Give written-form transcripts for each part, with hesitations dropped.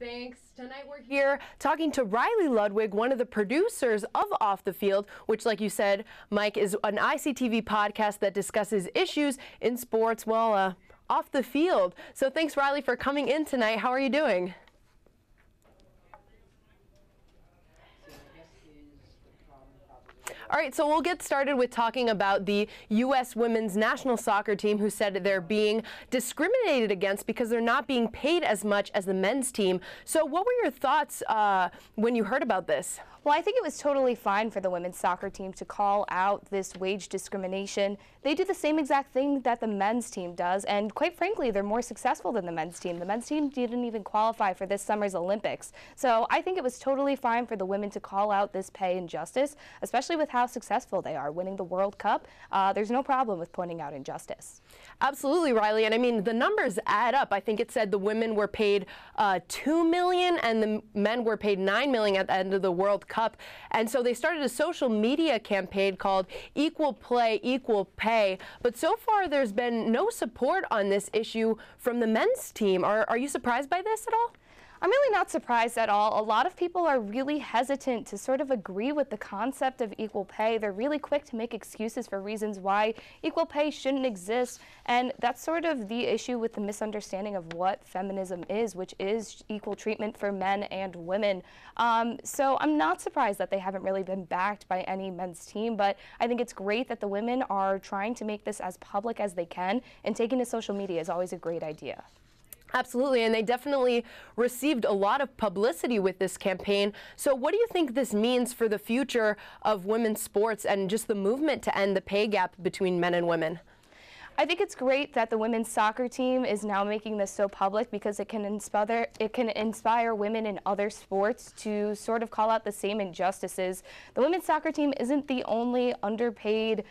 Thanks. Tonight we're here talking to Riley Ludwig, one of the producers of Off the Field, which, like you said, Mike, is an ICTV podcast that discusses issues in sports, well, off the field. So thanks, Riley, for coming in tonight. How are you doing? All right, so we'll get started with talking about the U.S. women's national soccer team, who said they're being discriminated against because they're not being paid as much as the men's team. So what were your thoughts when you heard about this? Well, I think it was totally fine for the women's soccer team to call out this wage discrimination. They do the same exact thing that the men's team does, and quite frankly, they're more successful than the men's team. The men's team didn't even qualify for this summer's Olympics. So I think it was totally fine for the women to call out this pay injustice, especially with how successful they are winning the World Cup. There's no problem with pointing out injustice. Absolutely, Riley. And I mean, the numbers add up. I think it said the women were paid $2 million and the men were paid $9 million at the end of the World Cup. And so they started a social media campaign called Equal Play, Equal Pay. But so far, there's been no support on this issue from the men's team. Are you surprised by this at all? I'm really not surprised at all. A lot of people are really hesitant to sort of agree with the concept of equal pay. They're really quick to make excuses for reasons why equal pay shouldn't exist. And that's sort of the issue with the misunderstanding of what feminism is, which is equal treatment for men and women. So I'm not surprised that they haven't really been backed by any men's team, but I think it's great that the women are trying to make this as public as they can, and taking to social media is always a great idea. Absolutely, and they definitely received a lot of publicity with this campaign. So what do you think this means for the future of women's sports and just the movement to end the pay gap between men and women? I think it's great that the women's soccer team is now making this so public, because it can inspire women in other sports to sort of call out the same injustices. The women's soccer team isn't the only underpaid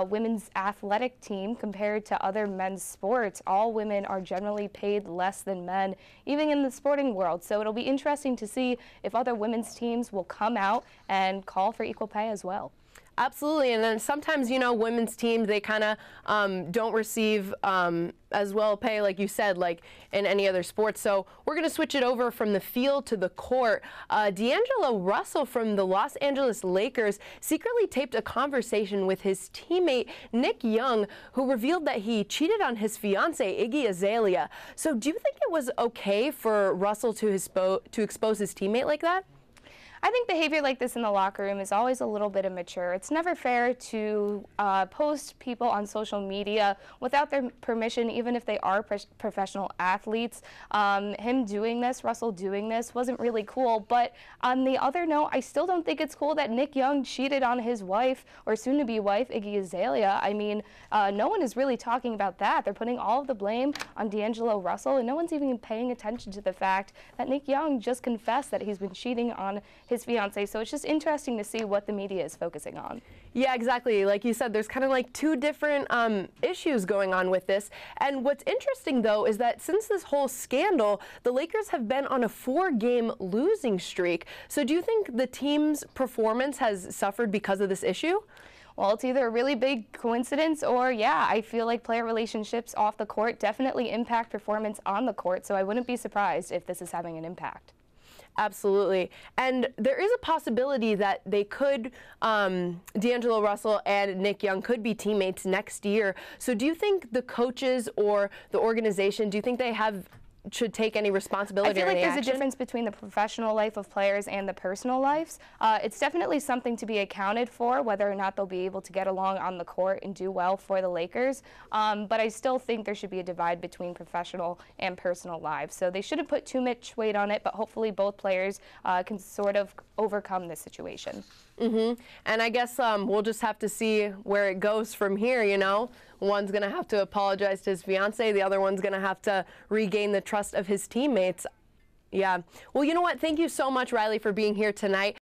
women's athletic team compared to other men's sports. All women are generally paid less than men, even in the sporting world. So it'll be interesting to see if other women's teams will come out and call for equal pay as well. Absolutely, and then sometimes, you know, women's teams, they kind of don't receive as well pay, like you said, like in any other sports. So we're going to switch it over from the field to the court. D'Angelo Russell from the Los Angeles Lakers secretly taped a conversation with his teammate Nick Young, who revealed that he cheated on his fiancée, Iggy Azalea. So do you think it was okay for Russell to expose his teammate like that? I think behavior like this in the locker room is always a little bit immature. It's never fair to post people on social media without their permission, even if they are professional athletes. Him doing this, Russell doing this, wasn't really cool. But on the other note, I still don't think it's cool that Nick Young cheated on his wife, or soon-to-be wife, Iggy Azalea. I mean, no one is really talking about that. They're putting all of the blame on D'Angelo Russell, and no one's even paying attention to the fact that Nick Young just confessed that he's been cheating on his fiancée. So it's just interesting to see what the media is focusing on. Yeah, exactly. Like you said, there's kind of like two different issues going on with this. And what's interesting, though, is that since this whole scandal, the Lakers have been on a 4-game losing streak. So do you think the team's performance has suffered because of this issue? Well, it's either a really big coincidence or, yeah, I feel like player relationships off the court definitely impact performance on the court. So I wouldn't be surprised if this is having an impact. Absolutely. And there is a possibility that they could, D'Angelo Russell and Nick Young could be teammates next year. So do you think the coaches or the organization, do you think they should take any responsibility? I feel like there's action? A difference between the professional life of players and the personal lives. It's definitely something to be accounted for, whether or not they'll be able to get along on the court and do well for the Lakers. But I still think there should be a divide between professional and personal lives. So they shouldn't put too much weight on it, but hopefully both players can sort of overcome this situation. And I guess we'll just have to see where it goes from here, you know. One's going to have to apologize to his fiancée. The other one's going to have to regain the trust of his teammates. Yeah. Well, you know what? Thank you so much, Riley, for being here tonight.